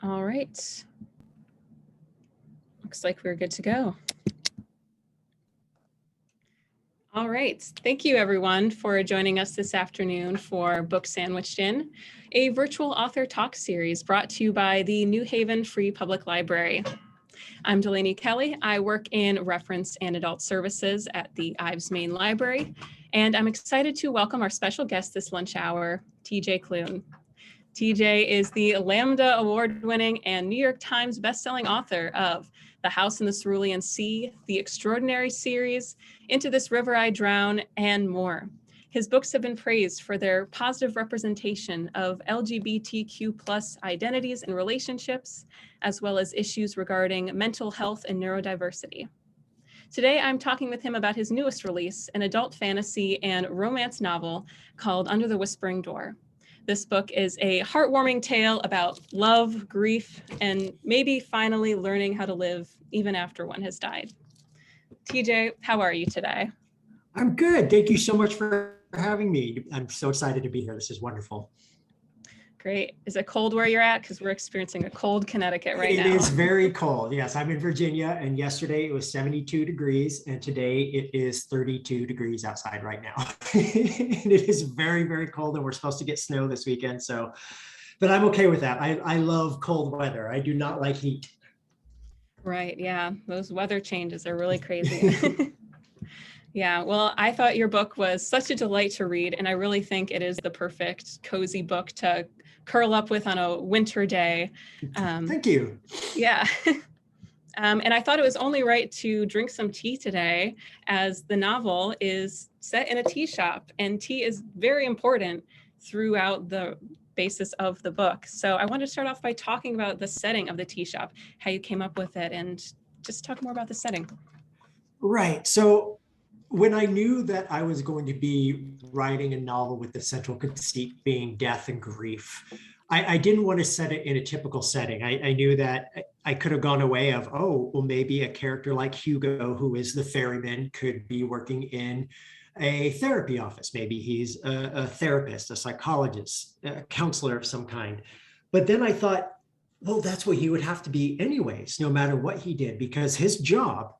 All right. Looks like we're good to go. All right. Thank you, everyone, for joining us this afternoon for Book Sandwiched In, a virtual author talk series brought to you by the New Haven Free Public Library. I'm Delaney Kelly. I work in reference and adult services at the Ives Main Library, and I'm excited to welcome our special guest this lunch hour, TJ Klune. TJ is the Lambda Award-winning and New York Times bestselling author of The House in the Cerulean Sea, the Extraordinaries series, Into This River I Drown, and more. His books have been praised for their positive representation of LGBTQ+ identities and relationships, as well as issues regarding mental health and neurodiversity. Today, I'm talking with him about his newest release, an adult fantasy and romance novel called Under the Whispering Door. This book is a heartwarming tale about love, grief, and maybe finally learning how to live even after one has died. TJ, how are you today? I'm good. Thank you so much for having me. I'm so excited to be here. This is wonderful. Great. Is it cold where you're at? Because we're experiencing a cold Connecticut right now. It is very cold. Yes, I'm in Virginia, and yesterday it was 72 degrees, and today it is 32 degrees outside right now. And it is very, very cold, and we're supposed to get snow this weekend. So, but I'm okay with that. I love cold weather. I do not like heat. Right. Yeah. Those weather changes are really crazy. Yeah, well, I thought your book was such a delight to read, and I really think it is the perfect cozy book to curl up with on a winter day. Thank you. Yeah. And I thought it was only right to drink some tea today, as the novel is set in a tea shop, and tea is very important throughout the basis of the book. So I want to start off by talking about the setting of the tea shop, how you came up with it, and just talk more about the setting. Right. So when I knew that I was going to be writing a novel with the central conceit being death and grief, I didn't want to set it in a typical setting. I knew that I could have gone away of, oh, well, maybe a character like Hugo, who is the ferryman, could be working in a therapy office. Maybe he's a therapist, a psychologist, a counselor of some kind. But then I thought, well, that's what he would have to be anyways, no matter what he did, because his job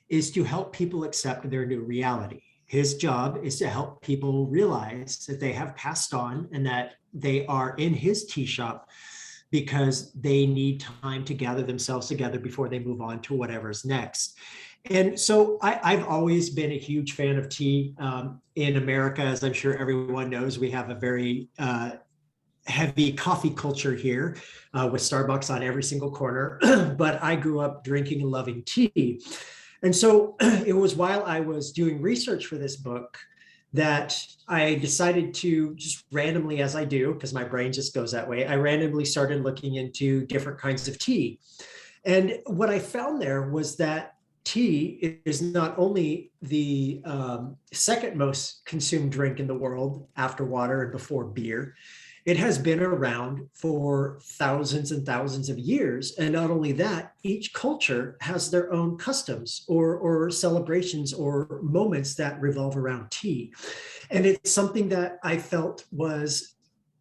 is to help people accept their new reality. His job is to help people realize that they have passed on and that they are in his tea shop because they need time to gather themselves together before they move on to whatever's next. And so I've always been a huge fan of tea. In America, as I'm sure everyone knows, we have a very heavy coffee culture here with Starbucks on every single corner. But I grew up drinking and loving tea. And so it was while I was doing research for this book that I decided to just randomly, as I do, because my brain just goes that way, I randomly started looking into different kinds of tea. And what I found there was that tea is not only the second most consumed drink in the world after water and before beer. It has been around for thousands and thousands of years. And not only that, each culture has their own customs or celebrations or moments that revolve around tea. And it's something that I felt was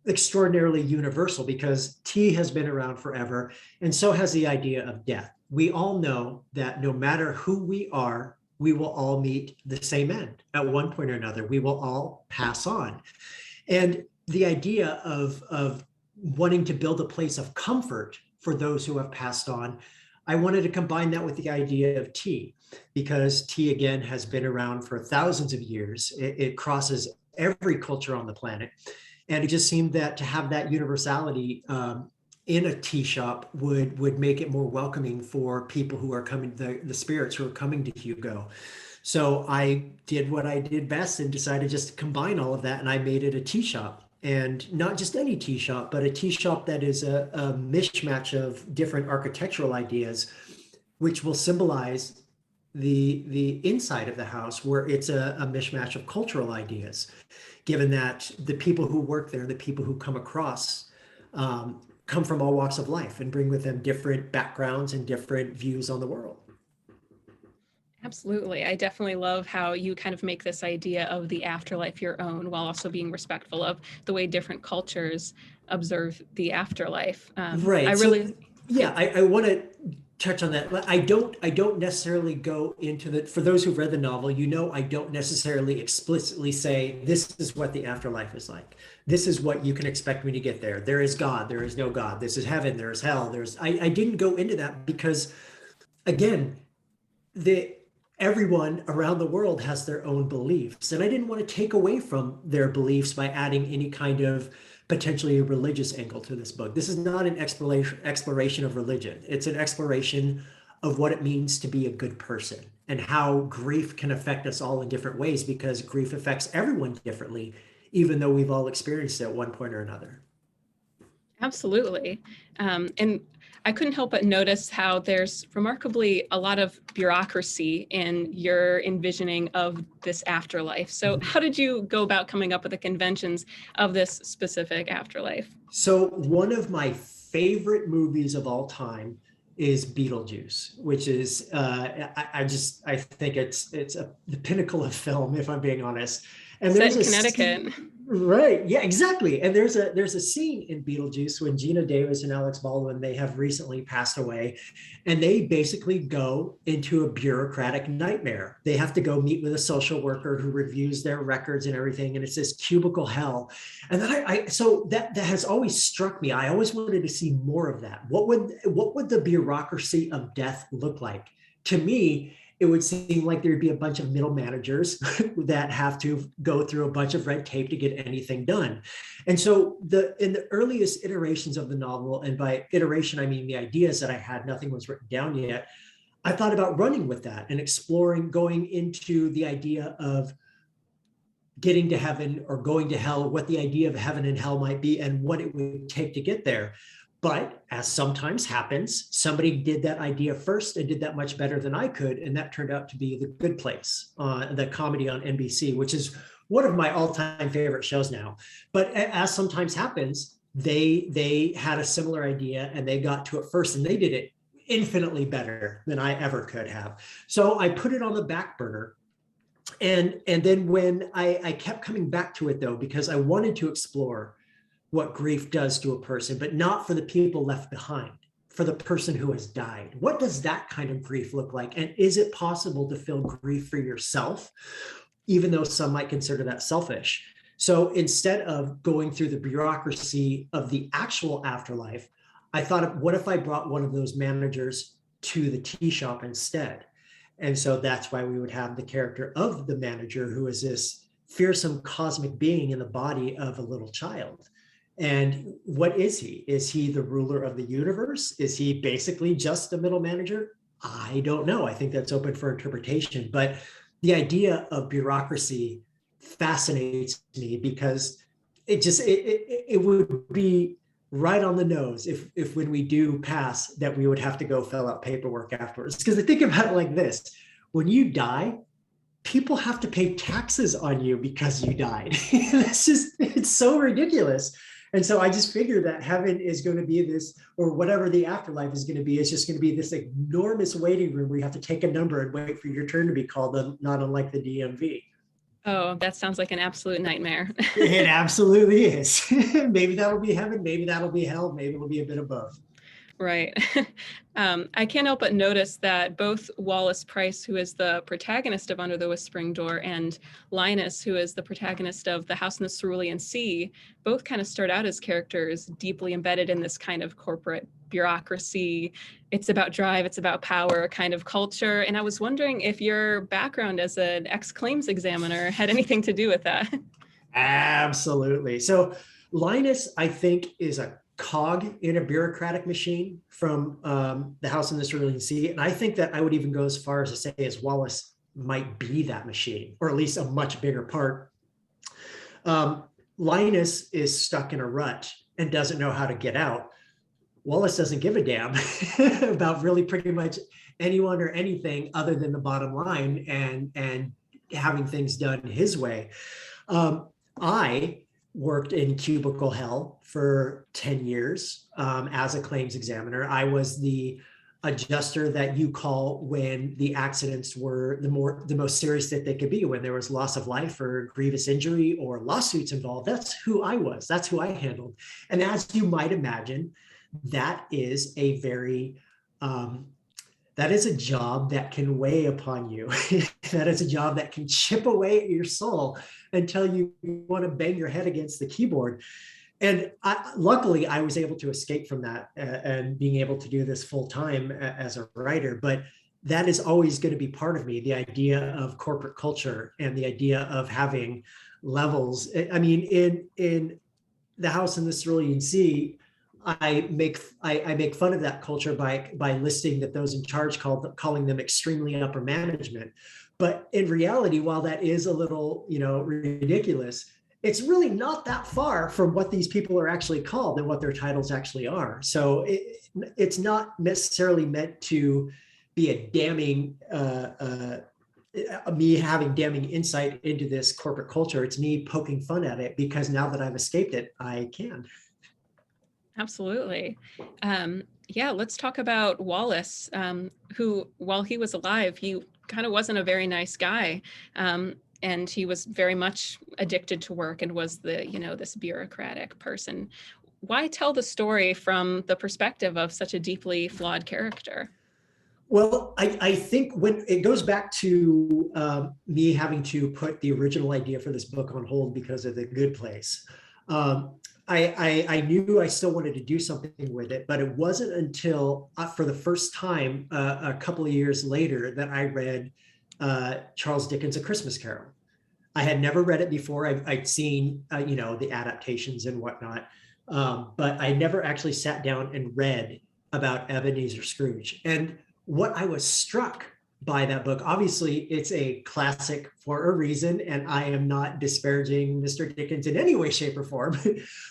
extraordinarily universal because tea has been around forever. And so has the idea of death. We all know that no matter who we are, we will all meet the same end at one point or another. We will all pass on. And the idea of wanting to build a place of comfort for those who have passed on, I wanted to combine that with the idea of tea, because tea, again, has been around for thousands of years. It crosses every culture on the planet. And it just seemed that to have that universality in a tea shop would make it more welcoming for people who are coming, the spirits who are coming to Hugo. So I did what I did best and decided just to combine all of that, and I made it a tea shop. And not just any tea shop, but a tea shop that is a mishmash of different architectural ideas, which will symbolize the inside of the house, where it's a mishmash of cultural ideas, given that the people who work there, the people who come across, come from all walks of life and bring with them different backgrounds and different views on the world. Absolutely. I definitely love how you kind of make this idea of the afterlife your own, while also being respectful of the way different cultures observe the afterlife. Right. Yeah, I want to touch on that. I don't necessarily go into the, for those who've read the novel, I don't necessarily explicitly say, this is what the afterlife is like. This is what you can expect me to get there. There is God, there is no God. This is heaven, there is hell. I didn't go into that because, again, the everyone around the world has their own beliefs, and I didn't want to take away from their beliefs by adding any kind of potentially religious angle to this book. This is not an exploration of religion. It's an exploration of what it means to be a good person and how grief can affect us all in different ways, because grief affects everyone differently, even though we've all experienced it at one point or another. Absolutely. And I couldn't help but notice how there's remarkably a lot of bureaucracy in your envisioning of this afterlife. So how did you go about coming up with the conventions of this specific afterlife? So one of my favorite movies of all time is Beetlejuice, which is I think it's the pinnacle of film, if I'm being honest. And Set in Connecticut. Right. Yeah, exactly. And there's a scene in Beetlejuice when Gina Davis and Alex Baldwin, they have recently passed away, and they basically go into a bureaucratic nightmare. They have to go meet with a social worker who reviews their records and everything. And it's this cubicle hell. And then so that has always struck me. I always wanted to see more of that. What would the bureaucracy of death look like? To me, it would seem like there'd be a bunch of middle managers that have to go through a bunch of red tape to get anything done. And so in the earliest iterations of the novel, and by iteration, I mean the ideas that I had, nothing was written down yet, I thought about running with that and exploring, going into the idea of getting to heaven or going to hell, what the idea of heaven and hell might be and what it would take to get there. But as sometimes happens, somebody did that idea first and did that much better than I could. And that turned out to be The Good Place, the comedy on NBC, which is one of my all-time favorite shows now. But as sometimes happens, they had a similar idea and they got to it first, and they did it infinitely better than I ever could have. So I put it on the back burner. And then when I kept coming back to it, though, because I wanted to explore what grief does to a person, but not for the people left behind, for the person who has died. What does that kind of grief look like? And is it possible to feel grief for yourself, even though some might consider that selfish? So instead of going through the bureaucracy of the actual afterlife, I thought, what if I brought one of those managers to the tea shop instead? And so that's why we would have the character of the manager, who is this fearsome cosmic being in the body of a little child. And what is he? Is he the ruler of the universe? Is he basically just a middle manager? I don't know. I think that's open for interpretation. But the idea of bureaucracy fascinates me because it would be right on the nose if when we do pass that we would have to go fill out paperwork afterwards. Because I think about it like this: when you die, people have to pay taxes on you because you died. It's so ridiculous. And so I just figured that heaven is going to be this, or whatever the afterlife is going to be, is just going to be this enormous waiting room where you have to take a number and wait for your turn to be called, not unlike the DMV. Oh, that sounds like an absolute nightmare. It absolutely is. Maybe that'll be heaven, maybe that'll be hell, maybe it'll be a bit of both. Right. I can't help but notice that both Wallace Price, who is the protagonist of Under the Whispering Door, and Linus, who is the protagonist of The House in the Cerulean Sea, both kind of start out as characters deeply embedded in this kind of corporate bureaucracy. It's about drive, it's about power kind of culture. And I was wondering if your background as an ex-claims examiner had anything to do with that. Absolutely. So Linus, I think, is a cog in a bureaucratic machine from The House in the Cerulean Sea. And I think that I would even go as far as to say as Wallace might be that machine, or at least a much bigger part. Linus is stuck in a rut and doesn't know how to get out. Wallace doesn't give a damn about really pretty much anyone or anything other than the bottom line and having things done his way. I worked in cubicle hell for 10 years as a claims examiner. I was the adjuster that you call when the accidents were the most serious that they could be, when there was loss of life or grievous injury or lawsuits involved. That's who I was. That's who I handled. And as you might imagine, that is a very, that is a job that can weigh upon you. That is a job that can chip away at your soul until you want to bang your head against the keyboard. And luckily, I was able to escape from that and being able to do this full time as a writer. But that is always going to be part of me, the idea of corporate culture and the idea of having levels. I mean, in The House in the Cerulean Sea, I make fun of that culture by listing that those in charge calling them extremely upper management. But in reality, while that is a little, ridiculous, it's really not that far from what these people are actually called and what their titles actually are. So it's not necessarily meant to be a damning, me having damning insight into this corporate culture. It's me poking fun at it because now that I've escaped it, I can. Absolutely. Yeah, let's talk about Wallace, who, while he was alive, he kind of wasn't a very nice guy. And he was very much addicted to work and was this bureaucratic person. Why tell the story from the perspective of such a deeply flawed character? Well, I think when it goes back to me having to put the original idea for this book on hold because of The Good Place, I knew I still wanted to do something with it, but it wasn't until for the first time a couple of years later that I read Charles Dickens' A Christmas Carol. I had never read it before. I'd seen, the adaptations and whatnot, but I never actually sat down and read about Ebenezer Scrooge. And what I was struck by that book, obviously it's a classic for a reason, and I am not disparaging Mr. Dickens in any way, shape, or form.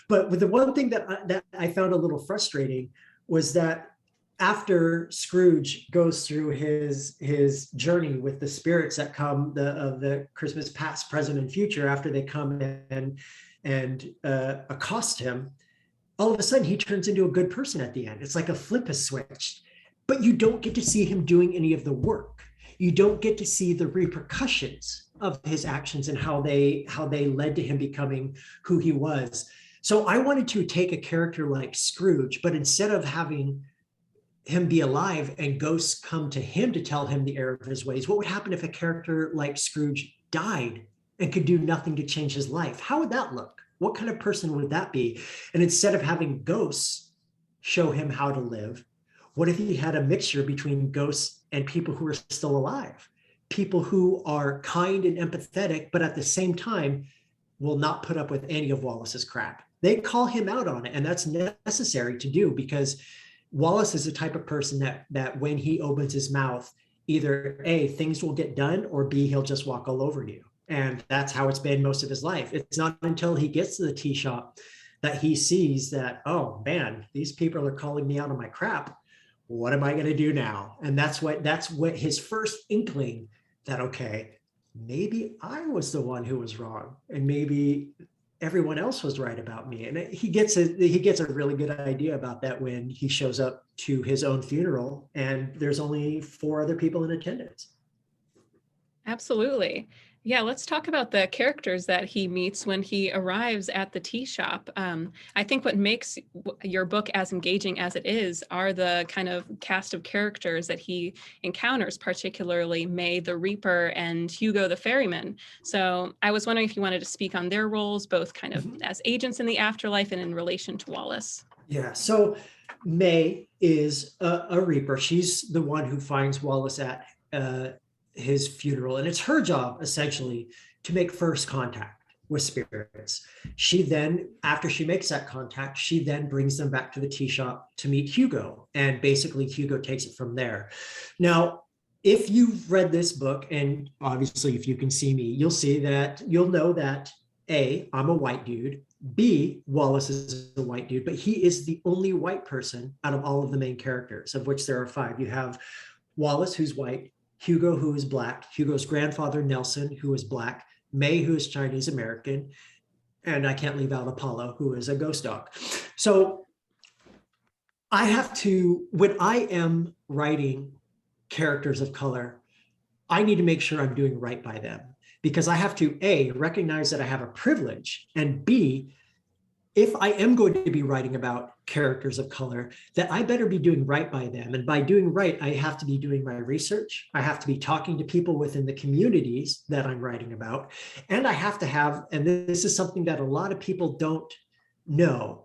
But with the one thing that I found a little frustrating was that after Scrooge goes through his journey with the spirits that come of the Christmas past, present, and future, after they come and accost him, all of a sudden he turns into a good person at the end. It's like a flip is switched, but you don't get to see him doing any of the work. You don't get to see the repercussions of his actions and how they led to him becoming who he was. So I wanted to take a character like Scrooge, but instead of having him be alive and ghosts come to him to tell him the error of his ways, what would happen if a character like Scrooge died and could do nothing to change his life? How would that look? What kind of person would that be? And instead of having ghosts show him how to live, what if he had a mixture between ghosts and people who are still alive? People who are kind and empathetic, but at the same time will not put up with any of Wallace's crap. They call him out on it, and that's necessary to do because Wallace is the type of person that when he opens his mouth, either A, things will get done, or B, he'll just walk all over you. And that's how it's been most of his life. It's not until he gets to the tea shop that he sees that, oh man, these people are calling me out on my crap. What am I going to do now? And that's what his first inkling that, okay, maybe I was the one who was wrong, and maybe everyone else was right about me. And he gets a really good idea about that when he shows up to his own funeral and there's only 4 other people in attendance. Absolutely. Yeah, let's talk about the characters that he meets when he arrives at the tea shop. I think what makes your book as engaging as it is are the kind of cast of characters that he encounters, particularly May the Reaper and Hugo the Ferryman. So I was wondering if you wanted to speak on their roles, both kind of as agents in the afterlife and in relation to Wallace. Yeah, so May is a Reaper. She's the one who finds Wallace at his funeral, and it's her job essentially to make first contact with spirits. She then, after she makes that contact, she then brings them back to the tea shop to meet Hugo, and basically Hugo takes it from there. Now, if you've read this book, and obviously if you can see me, you'll know that A, I'm a white dude, B, Wallace is a white dude, but he is the only white person out of all of the main characters, of which there are 5. You have Wallace, who's white, Hugo, who is black, Hugo's grandfather, Nelson, who is black, May, who is Chinese American, and I can't leave out Apollo, who is a ghost dog. So I have to, when I am writing characters of color, I need to make sure I'm doing right by them, because I have to, A, recognize that I have a privilege, and B, if I am going to be writing about characters of color, that I better be doing right by them. And by doing right, I have to be doing my research. I have to be talking to people within the communities that I'm writing about. And I have to have, and this is something that a lot of people don't know,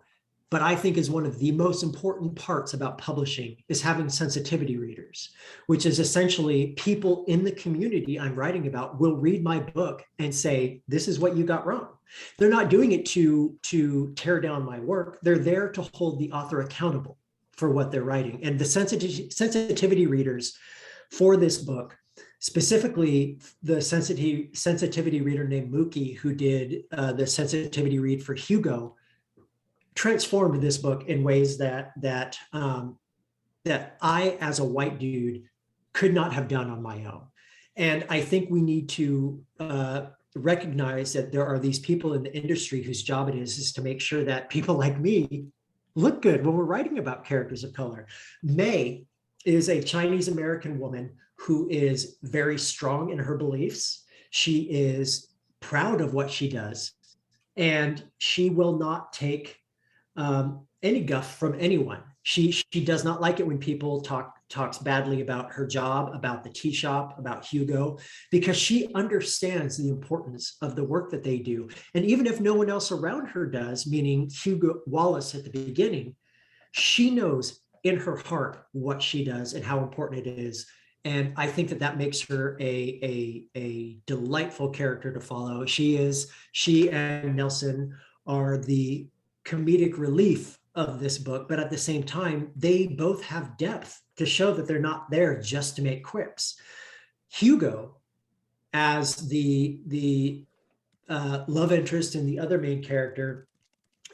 but I think is one of the most important parts about publishing, is having sensitivity readers, which is essentially people in the community I'm writing about will read my book and say, this is what you got wrong. They're not doing it to tear down my work. They're there to hold the author accountable for what they're writing. And the sensitivity readers for this book, specifically the sensitivity reader named Mookie, who did the sensitivity read for Hugo, transformed this book in ways that I, as a white dude, could not have done on my own. And I think we need to recognize that there are these people in the industry whose job it is to make sure that people like me look good when we're writing about characters of color. May is a Chinese American woman who is very strong in her beliefs. She is proud of what she does, and she will not take any guff from anyone. She does not like it when people talks badly about her job, about the tea shop, about Hugo, because she understands the importance of the work that they do. And even if no one else around her does, meaning Hugo Wallace at the beginning, she knows in her heart what she does and how important it is. And I think that makes her a delightful character to follow. She and Nelson are the comedic relief of this book, but at the same time, they both have depth to show that they're not there just to make quips. Hugo, as the love interest in the other main character,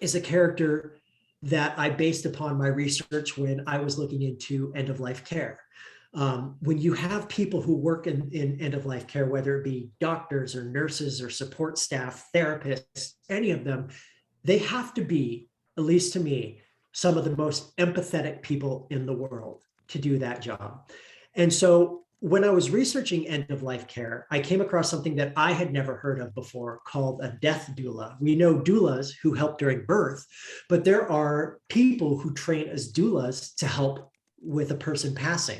is a character that I based upon my research when I was looking into end-of-life care. When you have people who work in end-of-life care, whether it be doctors or nurses or support staff, therapists, any of them, they have to be, at least to me, some of the most empathetic people in the world to do that job. And so when I was researching end-of-life care, I came across something that I had never heard of before called a death doula. We know doulas who help during birth, but there are people who train as doulas to help with a person passing.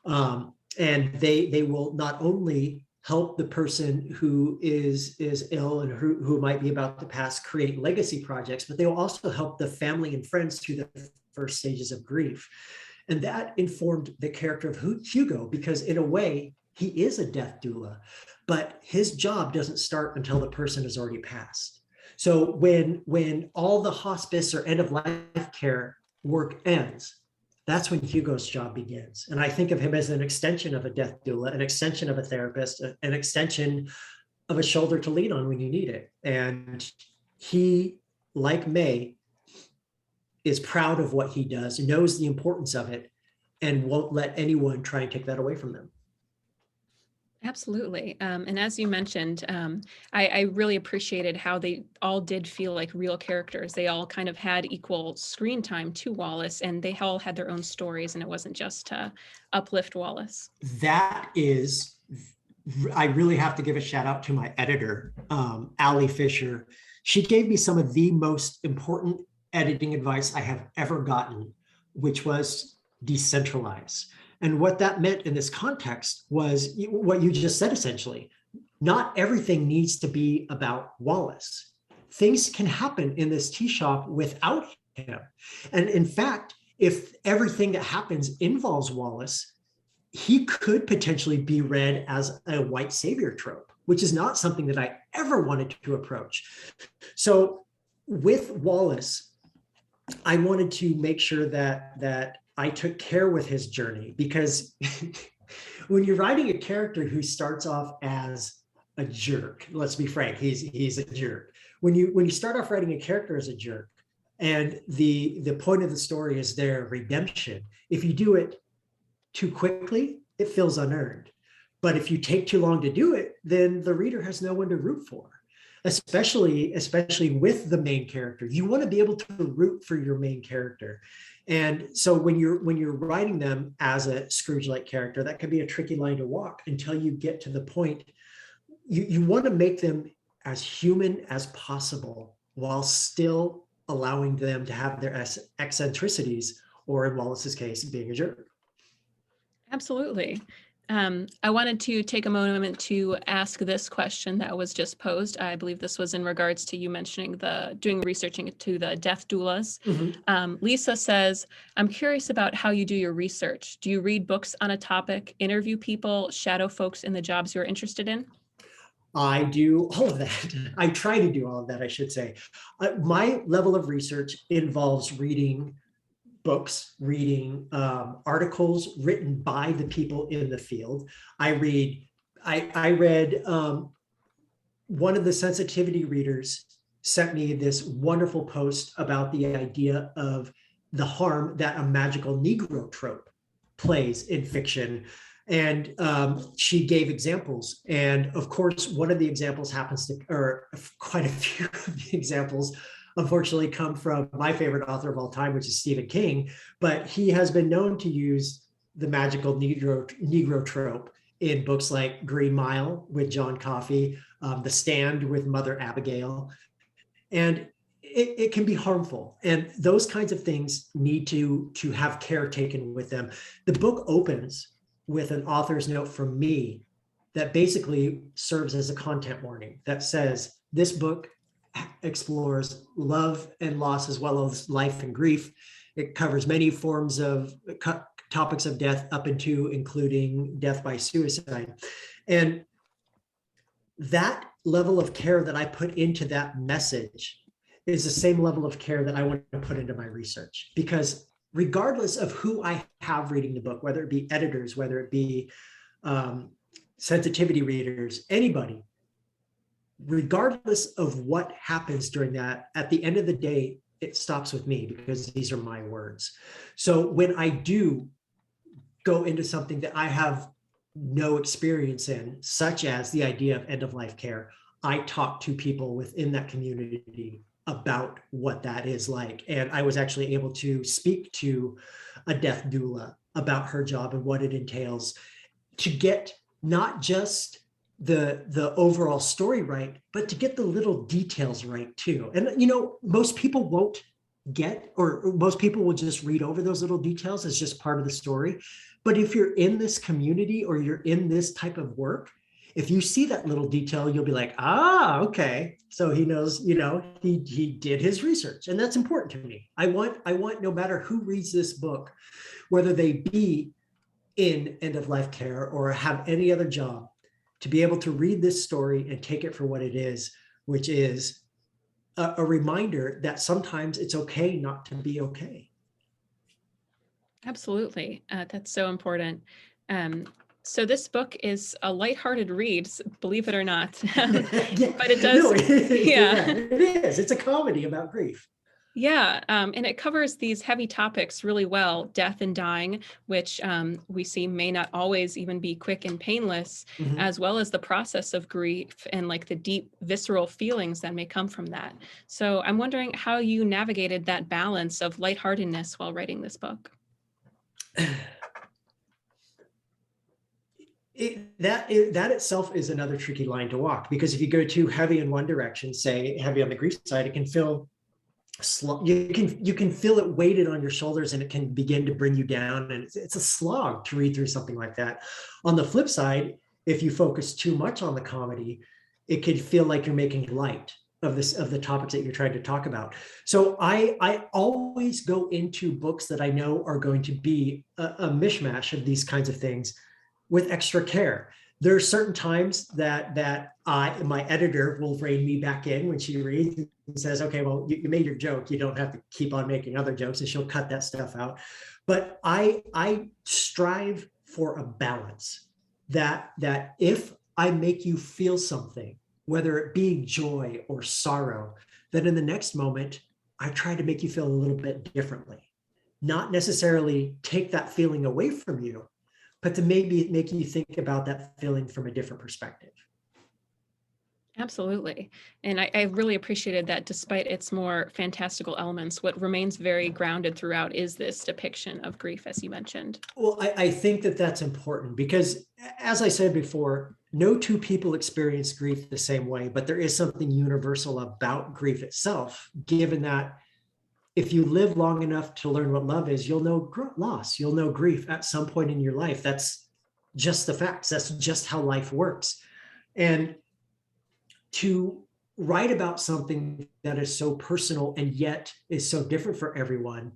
And they will not only help the person who is ill and who might be about to pass create legacy projects, but they will also help the family and friends through the first stages of grief. And that informed the character of Hugo, because in a way, he is a death doula, but his job doesn't start until the person has already passed. So when all the hospice or end-of-life care work ends, that's when Hugo's job begins. And I think of him as an extension of a death doula, an extension of a therapist, an extension of a shoulder to lean on when you need it. And he, like May, is proud of what he does, knows the importance of it, and won't let anyone try and take that away from them. Absolutely. And as you mentioned, I really appreciated how they all did feel like real characters. They all kind of had equal screen time to Wallace, and they all had their own stories, and it wasn't just to uplift Wallace. That is, I really have to give a shout out to my editor, Allie Fisher. She gave me some of the most important editing advice I have ever gotten, which was decentralize. And what that meant in this context was what you just said, essentially. Not everything needs to be about Wallace. Things can happen in this tea shop without him. And in fact, if everything that happens involves Wallace, he could potentially be read as a white savior trope, which is not something that I ever wanted to approach. So with Wallace, I wanted to make sure that I took care with his journey, because when you're writing a character who starts off as a jerk, let's be frank, he's a jerk. When you start off writing a character as a jerk, and the point of the story is their redemption, if you do it too quickly, it feels unearned. But if you take too long to do it, then the reader has no one to root for. Especially with the main character, you want to be able to root for your main character. And so when you're writing them as a Scrooge-like character, that can be a tricky line to walk until you get to the point. You want to make them as human as possible while still allowing them to have their eccentricities, or in Wallace's case, being a jerk. Absolutely. I wanted to take a moment to ask this question that was just posed. I believe this was in regards to you mentioning doing researching to the death doulas. Lisa says, I'm curious about how you do your research. Do you read books on a topic, interview people, shadow folks in the jobs you're interested in? I do all of that. I try to do all of that, I should say. My level of research involves reading books, reading articles written by the people in the field. I read one of the sensitivity readers sent me this wonderful post about the idea of the harm that a magical Negro trope plays in fiction. And she gave examples. And of course, one of the examples or quite a few of the examples unfortunately come from my favorite author of all time, which is Stephen King, but he has been known to use the magical Negro trope in books like Green Mile with John Coffey, The Stand with Mother Abigail, and it can be harmful. And those kinds of things need to have care taken with them. The book opens with an author's note from me that basically serves as a content warning that says, this book explores love and loss as well as life and grief. It covers many forms of topics of death up into including death by suicide. And that level of care that I put into that message is the same level of care that I want to put into my research, because regardless of who I have reading the book, whether it be editors, whether it be sensitivity readers, anybody, regardless of what happens during that, at the end of the day, it stops with me because these are my words. So when I do go into something that I have no experience in, such as the idea of end-of-life care, I talk to people within that community about what that is like. And I was actually able to speak to a death doula about her job and what it entails, to get not just the overall story right, but to get the little details right too. And most people won't get, or most people will just read over those little details as just part of the story. But if you're in this community or you're in this type of work, if you see that little detail, you'll be like, okay. So he knows, he did his research. And that's important to me. I want no matter who reads this book, whether they be in end-of-life care or have any other job, to be able to read this story and take it for what it is, which is a reminder that sometimes it's okay not to be okay. Absolutely. That's so important. So this book is a lighthearted read, believe it or not, but it does. No, it is. It's a comedy about grief. Yeah, and it covers these heavy topics really well, death and dying, which we see may not always even be quick and painless, as well as the process of grief and like the deep visceral feelings that may come from that. So I'm wondering how you navigated that balance of lightheartedness while writing this book. That itself is another tricky line to walk, because if you go too heavy in one direction, say heavy on the grief side, it can feel you can feel it weighted on your shoulders, and it can begin to bring you down, and it's a slog to read through something like that. On the flip side, if you focus too much on the comedy, it could feel like you're making light of the topics that you're trying to talk about. So I always go into books that I know are going to be a mishmash of these kinds of things with extra care. There are certain times that my editor will rein me back in when she reads and says, okay, well, you made your joke. You don't have to keep on making other jokes, and she'll cut that stuff out. But I strive for a balance that if I make you feel something, whether it be joy or sorrow, that in the next moment, I try to make you feel a little bit differently. Not necessarily take that feeling away from you, but to maybe make you think about that feeling from a different perspective. Absolutely. And I really appreciated that despite its more fantastical elements, what remains very grounded throughout is this depiction of grief, as you mentioned. Well, I think that that's important because, as I said before, no two people experience grief the same way, but there is something universal about grief itself, given that if you live long enough to learn what love is, you'll know loss, you'll know grief at some point in your life. That's just the facts. That's just how life works. And to write about something that is so personal and yet is so different for everyone,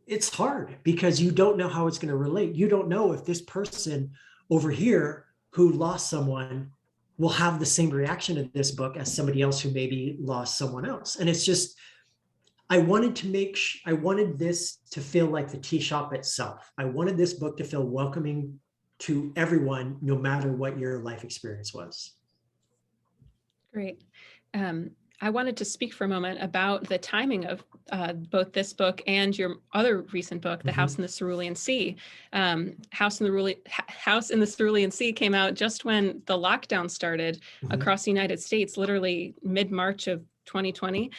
it's hard because you don't know how it's going to relate. You don't know if this person over here who lost someone will have the same reaction to this book as somebody else who maybe lost someone else. And it's just, I wanted this to feel like the tea shop itself. I wanted this book to feel welcoming to everyone, no matter what your life experience was. Great. I wanted to speak for a moment about the timing of both this book and your other recent book, The House in the Cerulean Sea. House in the Cerulean Sea came out just when the lockdown started across the United States, literally mid-March of 2020.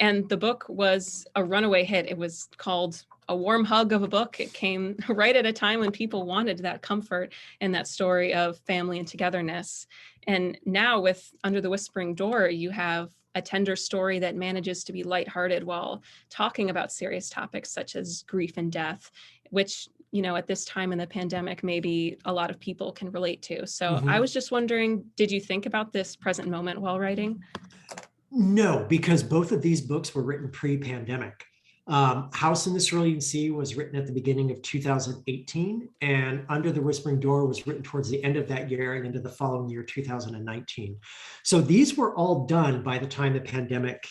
And the book was a runaway hit. It was called a warm hug of a book. It came right at a time when people wanted that comfort and that story of family and togetherness. And now with Under the Whispering Door, you have a tender story that manages to be lighthearted while talking about serious topics such as grief and death, which, you know, at this time in the pandemic, maybe a lot of people can relate to. So I was just wondering, did you think about this present moment while writing? No, because both of these books were written pre-pandemic. House in the Cerulean Sea was written at the beginning of 2018, and Under the Whispering Door was written towards the end of that year and into the following year, 2019. So these were all done by the time the pandemic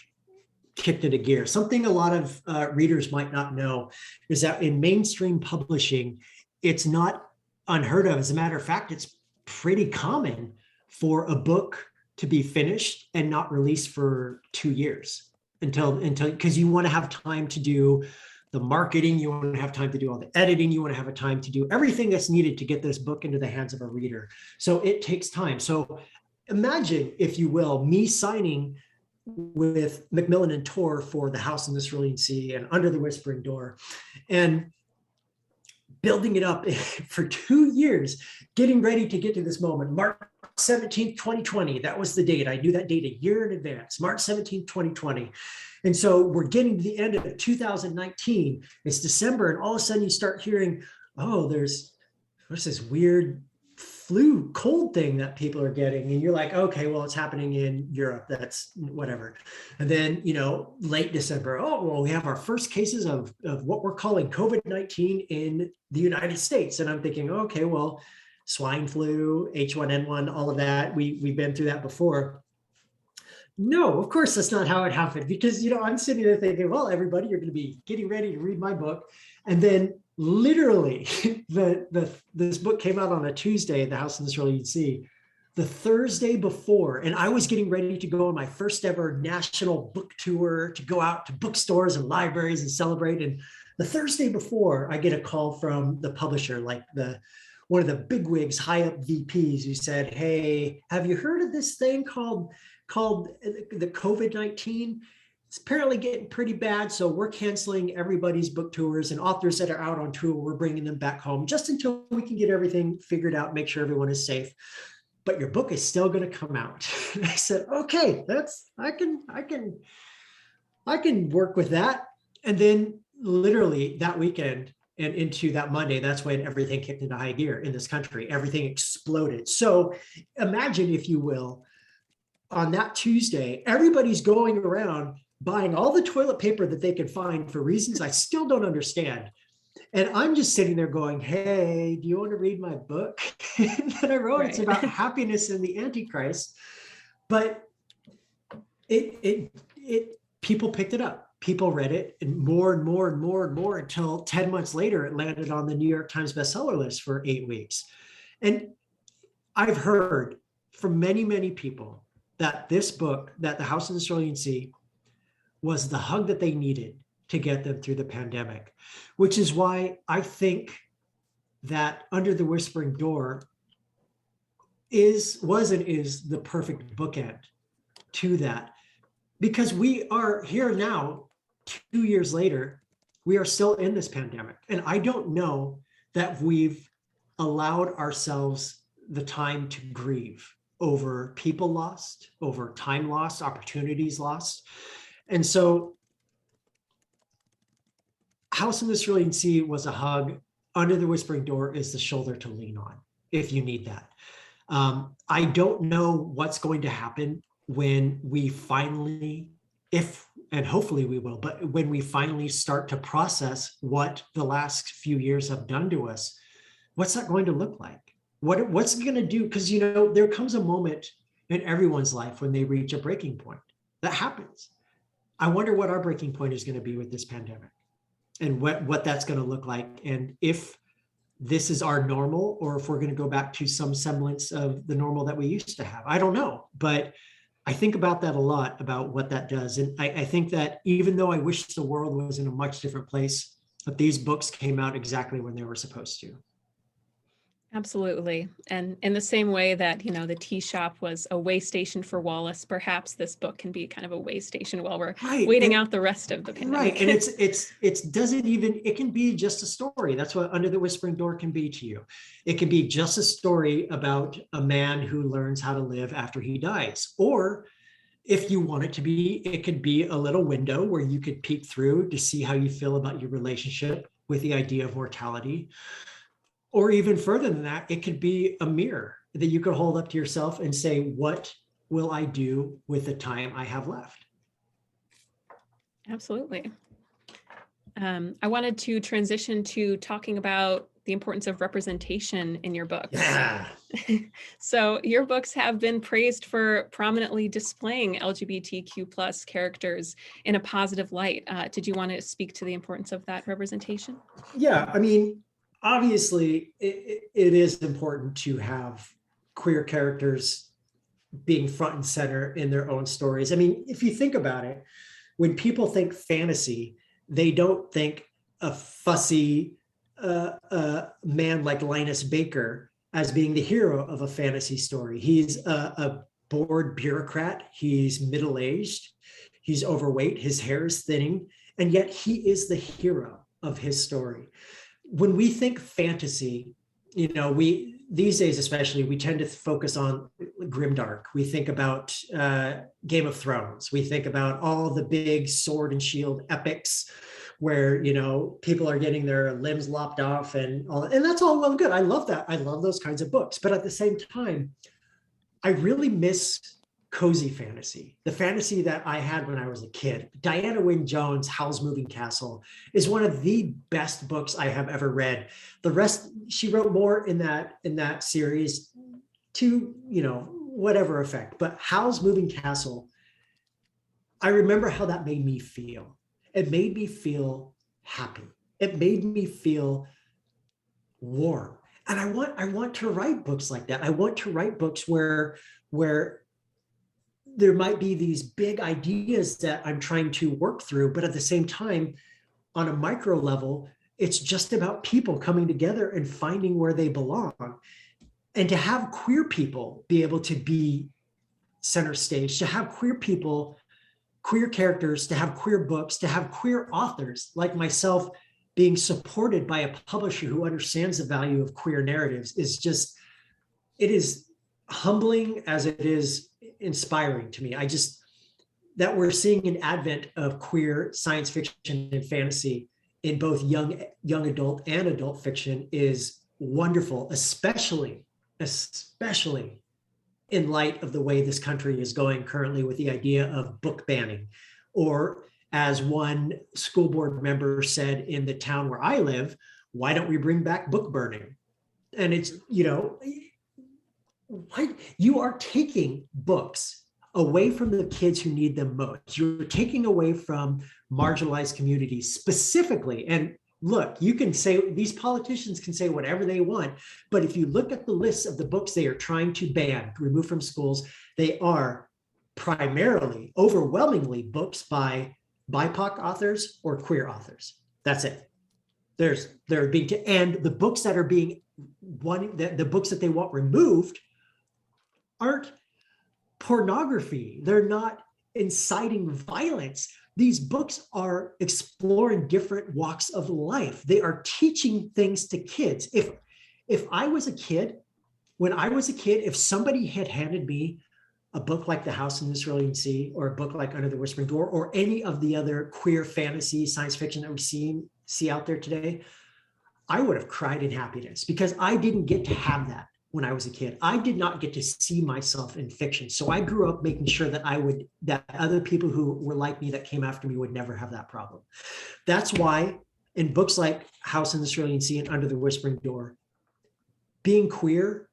kicked into gear. Something a lot of readers might not know is that in mainstream publishing, it's not unheard of. As a matter of fact, it's pretty common for a book to be finished and not released for 2 years until because you want to have time to do the marketing, you want to have time to do all the editing, you want to have a time to do everything that's needed to get this book into the hands of a reader. So it takes time. So imagine, if you will, me signing with Macmillan and Tor for The House in the Cerulean Sea and Under the Whispering Door, and building it up for 2 years, getting ready to get to this moment. March 17th, 2020, that was the date. I knew that date a year in advance, March 17th, 2020. And so we're getting to the end of 2019. It's December, and all of a sudden you start hearing, oh, what's this weird flu cold thing that people are getting, and you're like, okay, well, it's happening in Europe, that's whatever. And then, you know, late December, oh, well, we have our first cases of what we're calling COVID-19 in the United States. And I'm thinking, okay, well, swine flu, H1N1, all of that, we've been through that before. No, of course that's not how it happened, because, you know, I'm sitting there thinking, well, everybody, you're going to be getting ready to read my book, and then literally this book came out on a Tuesday, The House in the Cerulean Sea. The Thursday before, and I was getting ready to go on my first ever national book tour, to go out to bookstores and libraries and celebrate. And the Thursday before, I get a call from the publisher, like one of the bigwigs, high up VPs, who said, hey, have you heard of this thing called the COVID-19? It's apparently getting pretty bad, so we're canceling everybody's book tours, and authors that are out on tour, we're bringing them back home just until we can get everything figured out, make sure everyone is safe. But your book is still going to come out. And I said, okay, I can work with that. And then literally that weekend and into that Monday, that's when everything kicked into high gear in this country. Everything exploded. So imagine, if you will, on that Tuesday, everybody's going around buying all the toilet paper that they can find for reasons I still don't understand. And I'm just sitting there going, hey, do you want to read my book that I wrote? Right. It's about happiness in the Antichrist. But people picked it up. People read it, and more and more and more and more, until 10 months later, it landed on the New York Times bestseller list for 8 weeks. And I've heard from many, many people that this book, that The House in the Cerulean Sea, was the hug that they needed to get them through the pandemic, which is why I think that Under the Whispering Door was and is the perfect bookend to that, because we are here now, 2 years later, we are still in this pandemic. And I don't know that we've allowed ourselves the time to grieve over people lost, over time lost, opportunities lost. And so House in the Cerulean Sea was a hug. Under the Whispering Door is the shoulder to lean on if you need that. I don't know what's going to happen when we finally, and hopefully we will, but when we finally start to process what the last few years have done to us, what's that going to look like? What's it going to do? Because, there comes a moment in everyone's life when they reach a breaking point. That happens. I wonder what our breaking point is going to be with this pandemic and what that's going to look like. And if this is our normal, or if we're going to go back to some semblance of the normal that we used to have. I don't know, but I think about that a lot, about what that does. And I think that even though I wish the world was in a much different place, that these books came out exactly when they were supposed to. Absolutely. And in the same way that, the tea shop was a way station for Wallace, perhaps this book can be kind of a way station while we're waiting out the rest of the pandemic. Right. And it can be just a story. That's what Under the Whispering Door can be to you. It can be just a story about a man who learns how to live after he dies. Or if you want it to be, it could be a little window where you could peek through to see how you feel about your relationship with the idea of mortality. Or even further than that, it could be a mirror that you could hold up to yourself and say, what will I do with the time I have left? Absolutely. I wanted to transition to talking about the importance of representation in your books. Yeah. So your books have been praised for prominently displaying LGBTQ plus characters in a positive light. Did you want to speak to the importance of that representation? Yeah, obviously, it is important to have queer characters being front and center in their own stories. If you think about it, when people think fantasy, they don't think a fussy man like Linus Baker as being the hero of a fantasy story. He's a bored bureaucrat. He's middle-aged. He's overweight. His hair is thinning. And yet he is the hero of his story. When we think fantasy, these days especially, we tend to focus on grimdark. We think about Game of Thrones. We think about all the big sword and shield epics where, people are getting their limbs lopped off and all, and that's all well and good. I love that. I love those kinds of books. But at the same time, I really miss cozy fantasy, the fantasy that I had when I was a kid. Diana Wynne Jones' Howl's Moving Castle is one of the best books I have ever read. The rest, she wrote more in that series to, whatever effect. But Howl's Moving Castle, I remember how that made me feel. It made me feel happy. It made me feel warm. And I want to write books like that. I want to write books where there might be these big ideas that I'm trying to work through, but at the same time, on a micro level, it's just about people coming together and finding where they belong. And to have queer people be able to be center stage, to have queer people, queer characters, to have queer books, to have queer authors like myself being supported by a publisher who understands the value of queer narratives it is humbling as it is inspiring to me. That we're seeing an advent of queer science fiction and fantasy in both young adult and adult fiction is wonderful, especially in light of the way this country is going currently with the idea of book banning, or as one school board member said in the town where I live, why don't we bring back book burning? And it's, you are taking books away from the kids who need them most. You're taking away from marginalized communities specifically. And look, you can say, these politicians can say whatever they want, but if you look at the list of the books they are trying to ban, remove from schools, they are primarily, overwhelmingly books by BIPOC authors or queer authors. That's it. And the books that are being the books that they want removed aren't pornography. They're not inciting violence. These books are exploring different walks of life. They are teaching things to kids. If I was a kid, when I was a kid, if somebody had handed me a book like The House in the Cerulean Sea, or a book like Under the Whispering Door, or any of the other queer fantasy science fiction that we've seen see out there today, I would have cried in happiness because I didn't get to have that when I was a kid. I did not get to see myself in fiction. So I grew up making sure that that other people who were like me that came after me would never have that problem. That's why in books like House in the Cerulean Sea and Under the Whispering Door, being queer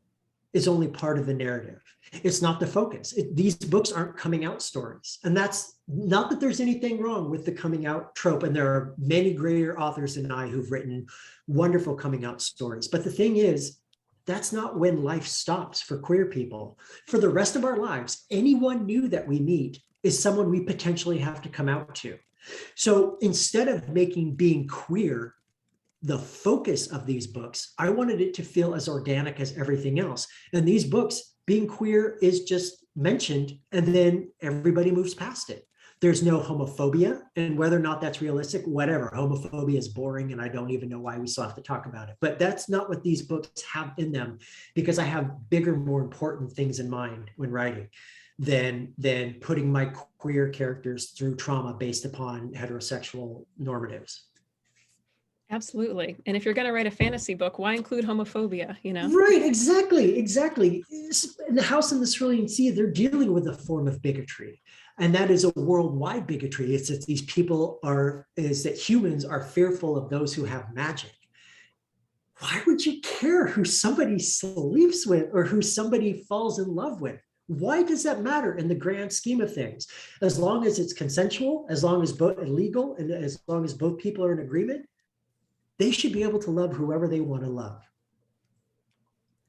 is only part of the narrative. It's not the focus. These books aren't coming out stories. And that's not that there's anything wrong with the coming out trope. And there are many greater authors than I who've written wonderful coming out stories. But the thing is, that's not when life stops for queer people. For the rest of our lives, anyone new that we meet is someone we potentially have to come out to. So instead of making being queer the focus of these books, I wanted it to feel as organic as everything else. And these books, being queer is just mentioned, and then everybody moves past it. There's no homophobia, and whether or not that's realistic, whatever. Homophobia is boring, and I don't even know why we still have to talk about it. But that's not what these books have in them, because I have bigger, more important things in mind when writing than putting my queer characters through trauma based upon heterosexual normatives. Absolutely. And if you're going to write a fantasy book, why include homophobia, you know? Right, exactly. In the House in the Cerulean Sea, they're dealing with a form of bigotry. And that is a worldwide bigotry. It's that that humans are fearful of those who have magic. Why would you care who somebody sleeps with or who somebody falls in love with? Why does that matter in the grand scheme of things? As long as it's consensual, as long as both legal, and as long as both people are in agreement, they should be able to love whoever they want to love.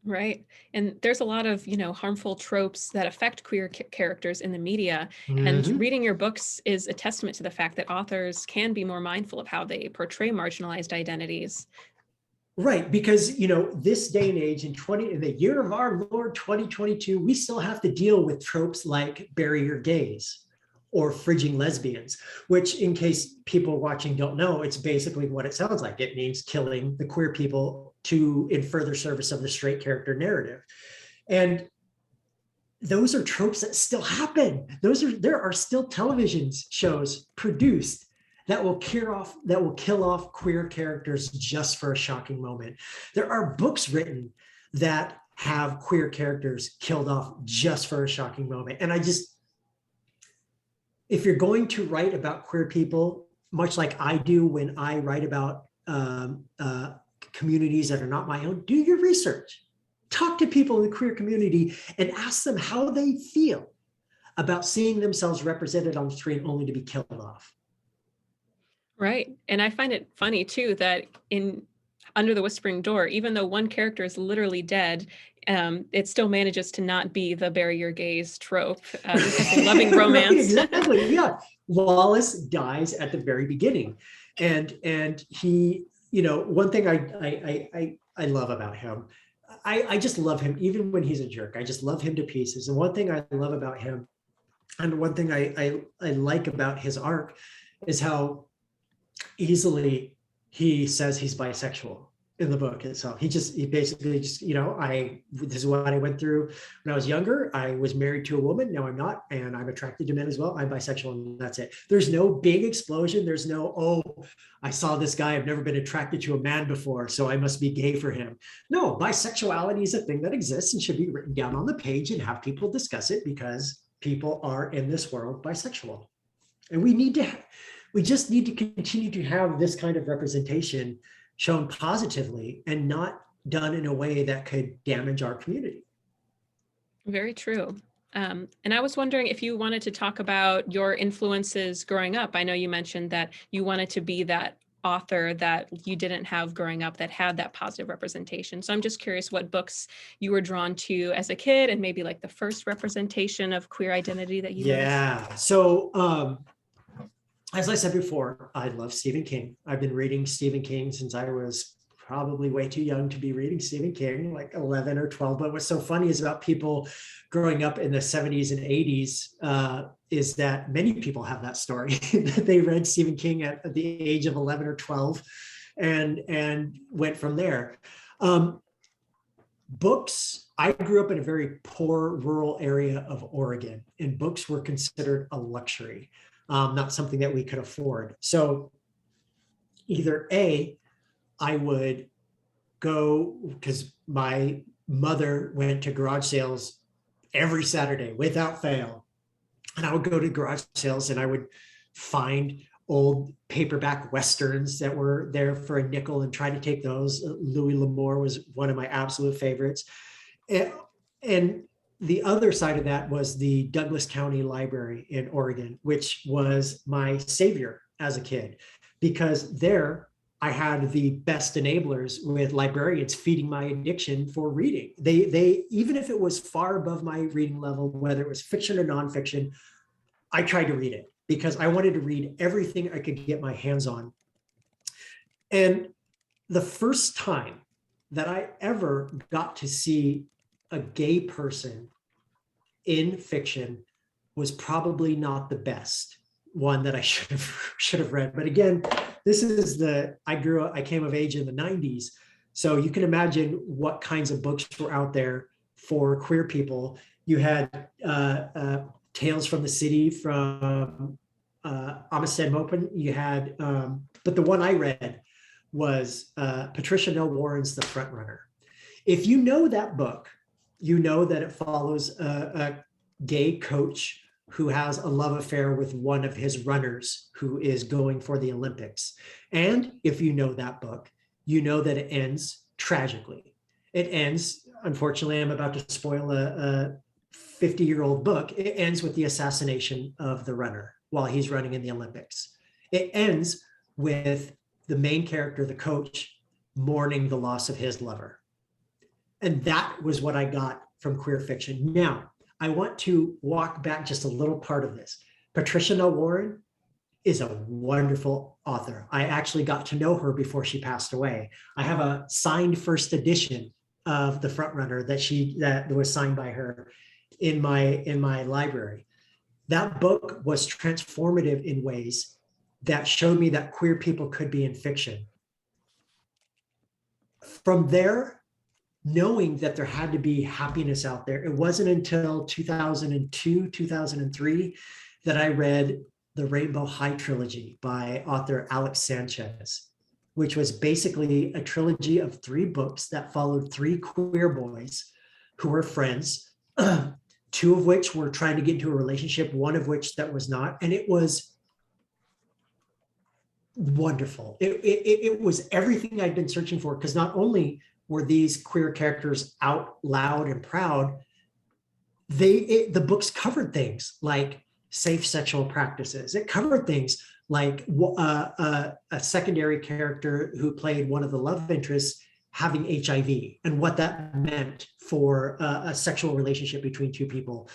Right. And there's a lot of, harmful tropes that affect queer characters in the media. Mm-hmm. And reading your books is a testament to the fact that authors can be more mindful of how they portray marginalized identities. Right, because this day and age in the year of our Lord 2022, we still have to deal with tropes like bury your gays or fridging lesbians, which, in case people watching don't know, it's basically what it sounds like. It means killing the queer people in further service of the straight character narrative. And those are tropes that still happen. There are still television shows produced that will kill off queer characters just for a shocking moment. There are books written that have queer characters killed off just for a shocking moment. And if you're going to write about queer people, much like I do when I write about communities that are not my own, do your research. Talk to people in the queer community and ask them how they feel about seeing themselves represented on the screen only to be killed off. Right. And I find it funny, too, that in Under the Whispering Door, even though one character is literally dead, it still manages to not be the bury your gays trope. Because loving romance. Right, exactly. Yeah. Wallace dies at the very beginning. And he, one thing I love about him, I just love him, even when he's a jerk. I just love him to pieces. And one thing I love about him, and one thing I like about his arc, is how easily he says he's bisexual in the book itself. He basically this is what I went through when I was younger. I was married to a woman. Now I'm not, and I'm attracted to men as well. I'm bisexual, and that's it. There's no big explosion. There's no, I saw this guy. I've never been attracted to a man before, so I must be gay for him. No, bisexuality is a thing that exists and should be written down on the page and have people discuss it, because people are in this world bisexual. And we just need to continue to have this kind of representation shown positively and not done in a way that could damage our community. Very true. And I was wondering if you wanted to talk about your influences growing up. I know you mentioned that you wanted to be that author that you didn't have growing up that had that positive representation. So I'm just curious what books you were drawn to as a kid, and maybe like the first representation of queer identity that you noticed. So as I said before, I love Stephen King. I've been reading Stephen King since I was probably way too young to be reading Stephen King, like 11 or 12. But what's so funny is about people growing up in the 70s and 80s is that many people have that story, that they read Stephen King at the age of 11 or 12 and went from there. Books, I grew up in a very poor rural area of Oregon, and books were considered a luxury. Not something that we could afford. So either A, I would go, because my mother went to garage sales every Saturday without fail. And I would go to garage sales and I would find old paperback Westerns that were there for a nickel and try to take those. Louis L'Amour was one of my absolute favorites. And the other side of that was the Douglas County Library in Oregon, which was my savior as a kid, because there I had the best enablers with librarians feeding my addiction for reading. They even if it was far above my reading level, whether it was fiction or nonfiction, I tried to read it because I wanted to read everything I could get my hands on. And the first time that I ever got to see a gay person in fiction was probably not the best one that I should have read. But again, this is I came of age in the 90s. So you can imagine what kinds of books were out there for queer people. You had Tales from the City from Amistad Maupin. You had, but the one I read was Patricia Warren's The Front Runner. If you know that book, you know that it follows a gay coach who has a love affair with one of his runners who is going for the Olympics. And if you know that book, you know that it ends tragically. It ends, unfortunately, I'm about to spoil a 50-year-old book. It ends with the assassination of the runner while he's running in the Olympics. It ends with the main character, the coach, mourning the loss of his lover. And that was what I got from queer fiction. Now, I want to walk back just a little part of this. Patricia Warren is a wonderful author. I actually got to know her before she passed away. I have a signed first edition of The Front Runner that was signed by her in my library. That book was transformative in ways that showed me that queer people could be in fiction. From there, knowing that there had to be happiness out there, it wasn't until 2002, 2003 that I read the Rainbow High trilogy by author Alex Sanchez, which was basically a trilogy of 3 books that followed 3 queer boys who were friends, 2 of which were trying to get into a relationship, 1 of which that was not. And it was wonderful. It was everything I'd been searching for, because not only were these queer characters out loud and proud, the books covered things like safe sexual practices. It covered things like a secondary character who played one of the love interests having HIV and what that meant for a sexual relationship between 2 people.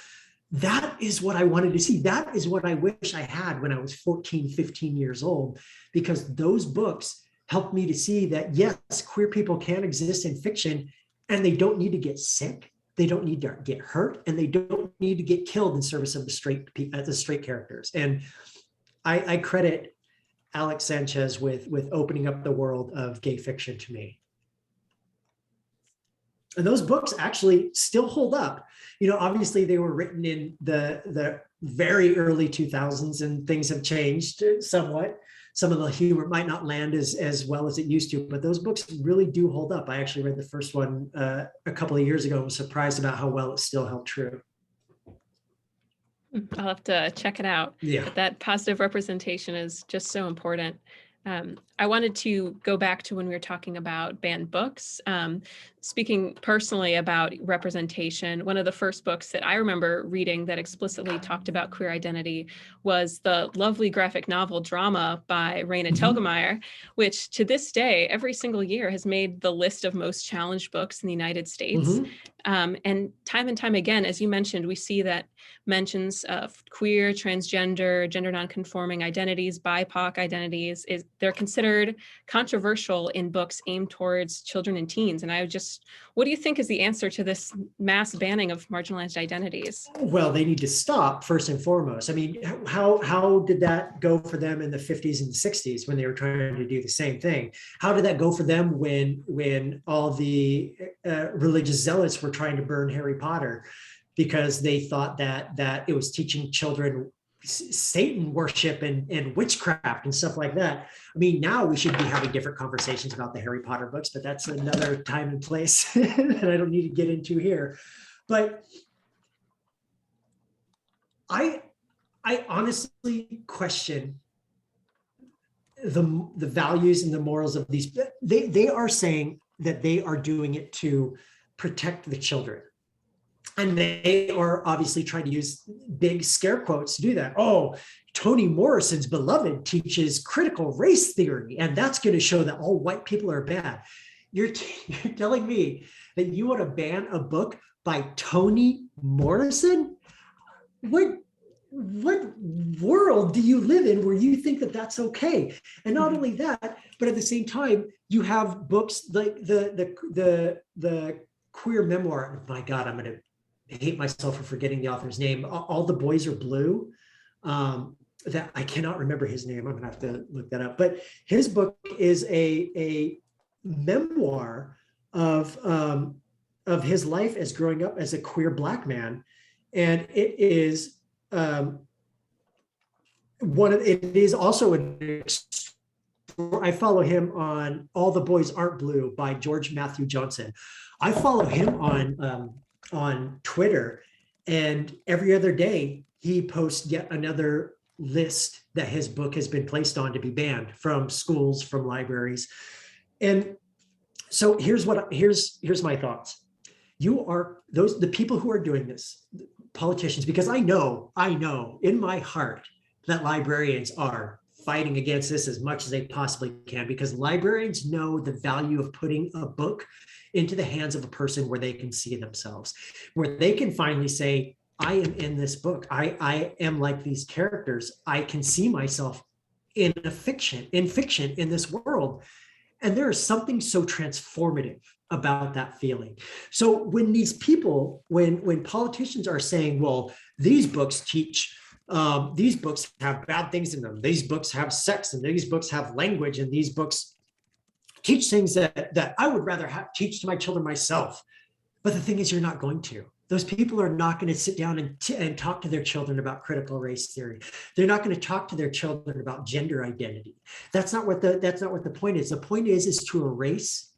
That is what I wanted to see. That is what I wish I had when I was 14, 15 years old, because those books helped me to see that, yes, queer people can exist in fiction, and they don't need to get sick, they don't need to get hurt, and they don't need to get killed in service of the straight characters. And I credit Alex Sanchez with opening up the world of gay fiction to me. And those books actually still hold up. You know, obviously they were written in the very early 2000s, and things have changed somewhat. Some of the humor might not land as well as it used to, but those books really do hold up. I actually read the first one a couple of years ago and was surprised about how well it still held true. I'll have to check it out. Yeah. But that positive representation is just so important. I wanted to go back to when we were talking about banned books. Speaking personally about representation, one of the first books that I remember reading that explicitly talked about queer identity was the lovely graphic novel Drama by Raina Telgemeier, which to this day, every single year has made the list of most challenged books in the United States. And time again, as you mentioned, we see that mentions of queer, transgender, gender nonconforming identities, BIPOC identities, they're considered controversial in books aimed towards children and teens. And what do you think is the answer to this mass banning of marginalized identities? Well, they need to stop first and foremost. I mean, how did that go for them in the 50s and 60s when they were trying to do the same thing? How did that go for them when all the religious zealots were trying to burn Harry Potter because they thought that it was teaching children Satan worship and witchcraft and stuff like that. I mean, now we should be having different conversations about the Harry Potter books, but that's another time and place that I don't need to get into here. But I honestly question the values and the morals of these. They are saying that they are doing it to protect the children. And they are obviously trying to use big scare quotes to do that. Oh, Toni Morrison's Beloved teaches critical race theory, and that's going to show that all white people are bad. You're telling me that you want to ban a book by Toni Morrison? What world do you live in where you think that that's okay? And not only that, but at the same time, you have books like the queer memoir. My God, I'm going to hate myself for forgetting the author's name. All the Boys Are Blue. That I cannot remember his name. I'm gonna have to look that up. But his book is a memoir of his life as growing up as a queer Black man, and it is it is also I follow him on All the Boys Aren't Blue by George Matthew Johnson. I follow him on Twitter, and every other day he posts yet another list that his book has been placed on to be banned from schools, from libraries. And so here's my thoughts. The people who are doing this, politicians, because I know in my heart that librarians are fighting against this as much as they possibly can, because librarians know the value of putting a book into the hands of a person where they can see themselves, where they can finally say, I am in this book. I am like these characters. I can see myself in fiction in this world. And there is something so transformative about that feeling. So when these people, when politicians are saying, well, these books teach, these books have bad things in them, these books have sex, and these books have language, and these books teach things that I would rather teach to my children myself. But the thing is, you're not going to. Those people are not going to sit down and talk to their children about critical race theory. They're not going to talk to their children about gender identity. That's not what the point is. The point is to erase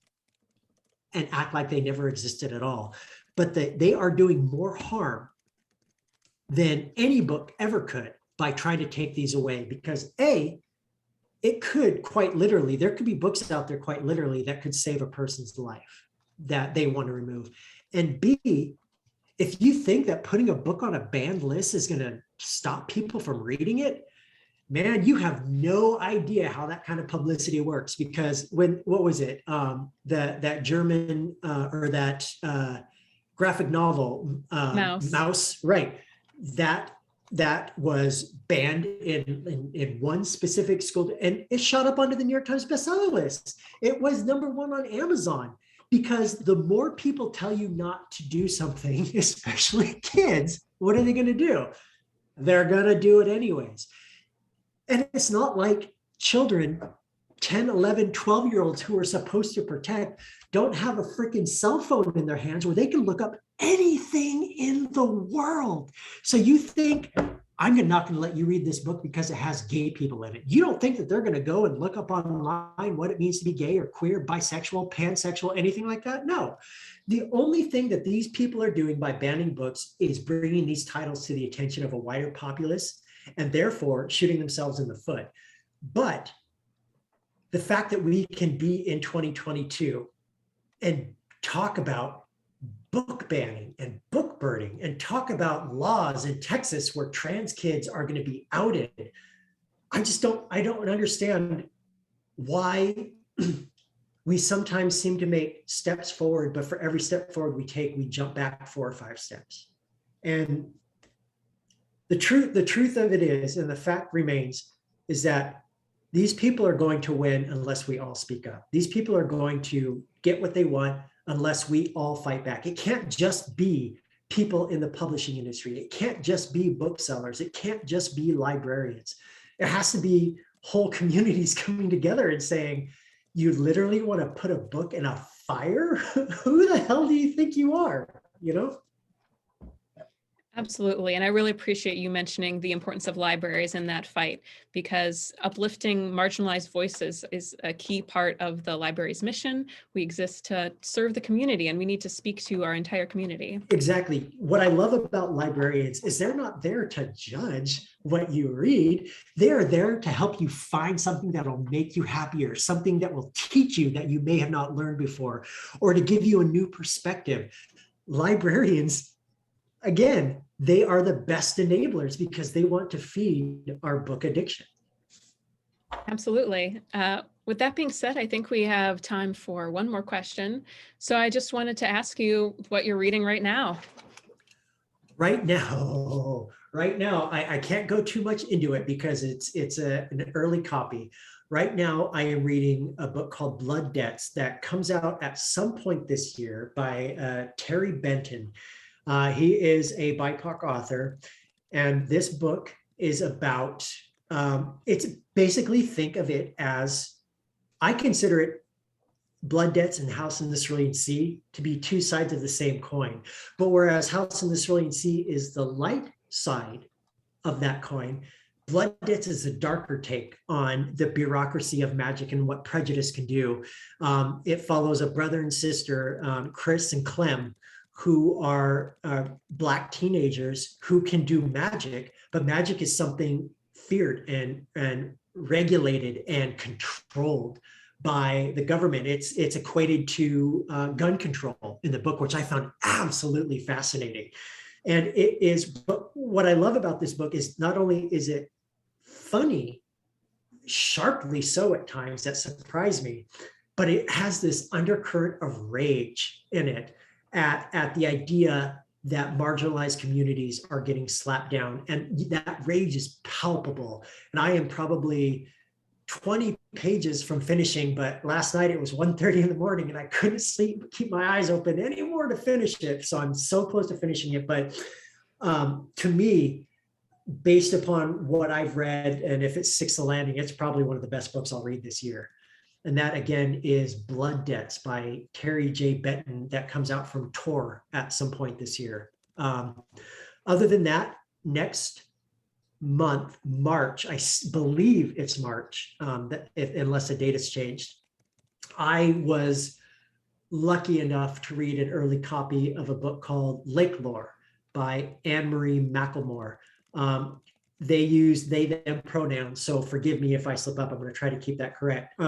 and act like they never existed at all. But they are doing more harm than any book ever could by trying to take these away, because it could quite literally, there could be books out there quite literally that could save a person's life that they want to remove. And B, if you think that putting a book on a banned list is going to stop people from reading it, man, you have no idea how that kind of publicity works. Because what was it? That German or that graphic novel, Mouse, right? That was banned in one specific school, and it shot up onto the New York Times bestseller list. It was #1 on Amazon, because the more people tell you not to do something, especially kids, what are they going to do? They're going to do it anyways. And it's not like children, 10, 11, 12-year-olds who are supposed to protect don't have a freaking cell phone in their hands where they can look up anything in the world. So you think, I'm not going to let you read this book because it has gay people in it. You don't think that they're going to go and look up online what it means to be gay or queer, bisexual, pansexual, anything like that? No. The only thing that these people are doing by banning books is bringing these titles to the attention of a wider populace, and therefore shooting themselves in the foot. But the fact that we can be in 2022 and talk about book banning and book burning and talk about laws in Texas where trans kids are going to be outed, I don't understand why we sometimes seem to make steps forward, but for every step forward we take, we jump back 4 or 5 steps. And the truth of it is, and the fact remains, is that these people are going to win unless we all speak up. These people are going to get what they want unless we all fight back. It can't just be people in the publishing industry. It can't just be booksellers. It can't just be librarians. It has to be whole communities coming together and saying, you literally want to put a book in a fire? Who the hell do you think you are? You know? Absolutely. And I really appreciate you mentioning the importance of libraries in that fight, because uplifting marginalized voices is a key part of the library's mission. We exist to serve the community, and we need to speak to our entire community. Exactly. What I love about librarians is they're not there to judge what you read. They're there to help you find something that'll make you happier, something that will teach you that you may have not learned before, or to give you a new perspective. Librarians, again, they are the best enablers because they want to feed our book addiction. Absolutely. With that being said, I think we have time for one more question. So I just wanted to ask you what you're reading right now. Right now, I can't go too much into it because it's an early copy. Right now, I am reading a book called Blood Debts that comes out at some point this year by Terry Benton. He is a BIPOC author, and this book is about, it's basically, think of it as, I consider it, Blood Debts and House in the Cerulean Sea to be two sides of the same coin. But whereas House in the Cerulean Sea is the light side of that coin, Blood Debts is a darker take on the bureaucracy of magic and what prejudice can do. It follows a brother and sister, Chris and Clem, who are Black teenagers who can do magic, but magic is something feared and regulated and controlled by the government. It's equated to gun control in the book, which I found absolutely fascinating. And it is, but what I love about this book is not only is it funny, sharply so at times that surprised me, but it has this undercurrent of rage in it at the idea that marginalized communities are getting slapped down. And that rage is palpable. And I am probably 20 pages from finishing, but last night it was 1:30 in the morning and I couldn't sleep, keep my eyes open anymore to finish it. So I'm so close to finishing it. But to me, based upon what I've read, and if it's Six the Landing, it's probably one of the best books I'll read this year. And that again is Blood Debts by Terry J. Benton that comes out from Tor at some point this year. Other than that, next month, March, I believe it's March, unless the date has changed, I was lucky enough to read an early copy of a book called Lake Lore by Anne-Marie Macklemore. They use they, them pronouns, so forgive me if I slip up. I'm going to try to keep that correct.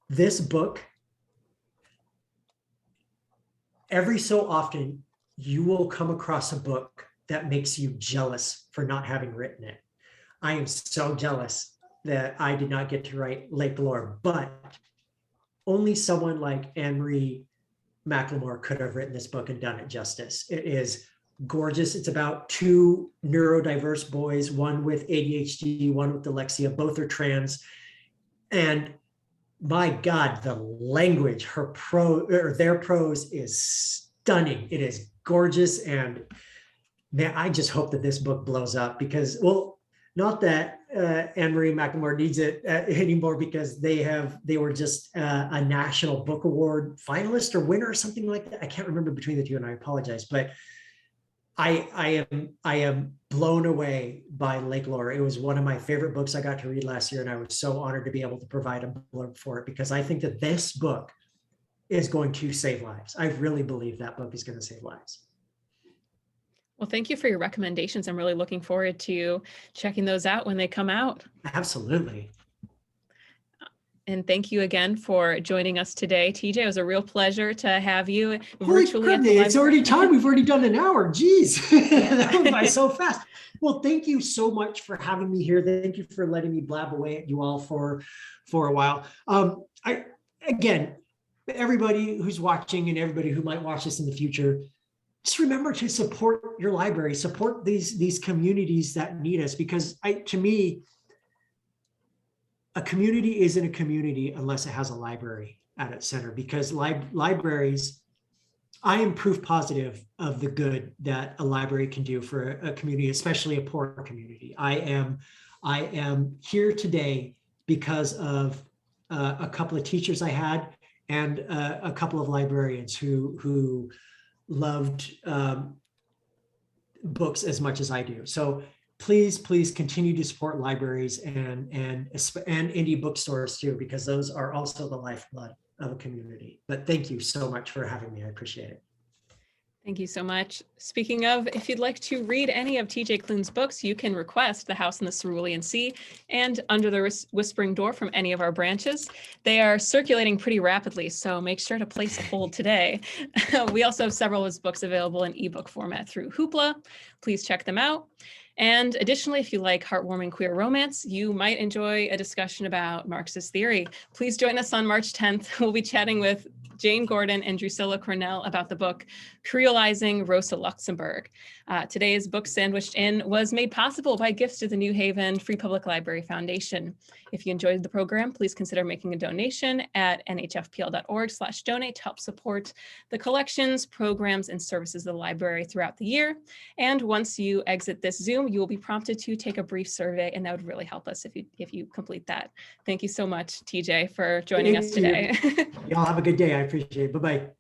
This book, every so often, you will come across a book that makes you jealous for not having written it. I am so jealous that I did not get to write Lake Lore, but only someone like Anne-Marie Macklemore could have written this book and done it justice. It is gorgeous. It's about two neurodiverse boys, one with ADHD, one with dyslexia, both are trans. And my God, the language, their prose is stunning. It is gorgeous. And man, I just hope that this book blows up because, well, not that Anne-Marie Macklemore needs it anymore because they were just a National Book Award finalist or winner or something like that. I can't remember between the two and I apologize, but I am blown away by Lake Lore. It was one of my favorite books I got to read last year, and I was so honored to be able to provide a blurb for it because I think that this book is going to save lives. I really believe that book is going to save lives. Well, thank you for your recommendations. I'm really looking forward to checking those out when they come out. Absolutely. And thank you again for joining us today, TJ. It was a real pleasure to have you virtually. It's already time. We've already done an hour. Geez, that went by so fast. Well, thank you so much for having me here. Thank you for letting me blab away at you all for a while. Again, everybody who's watching and everybody who might watch this in the future, just remember to support your library, support these communities that need us, because to me, a community isn't a community unless it has a library at its center, because libraries, I am proof positive of the good that a library can do for a community, especially a poor community. I am here today because of a couple of teachers I had and a couple of librarians who loved books as much as I do. So please continue to support libraries and indie bookstores too, because those are also the lifeblood of a community. But thank you so much for having me. I appreciate it. Thank you so much. Speaking of, if you'd like to read any of TJ Klune's books, you can request The House in the Cerulean Sea and Under the Whispering Door from any of our branches. They are circulating pretty rapidly, so make sure to place a hold today. We also have several of his books available in ebook format through Hoopla. Please check them out. And additionally, if you like heartwarming queer romance, you might enjoy a discussion about Marxist theory. Please join us on March 10th. We'll be chatting with Jane Gordon and Drusilla Cornell about the book Creolizing Rosa Luxemburg. Today's book Sandwiched In was made possible by gifts to the New Haven Free Public Library Foundation. If you enjoyed the program, please consider making a donation at nhfpl.org/donate to help support the collections, programs, and services of the library throughout the year. And once you exit this Zoom, you will be prompted to take a brief survey, and that would really help us if you complete that. Thank you so much, TJ, for joining us today. Y'all have a good day. I appreciate it. Bye-bye.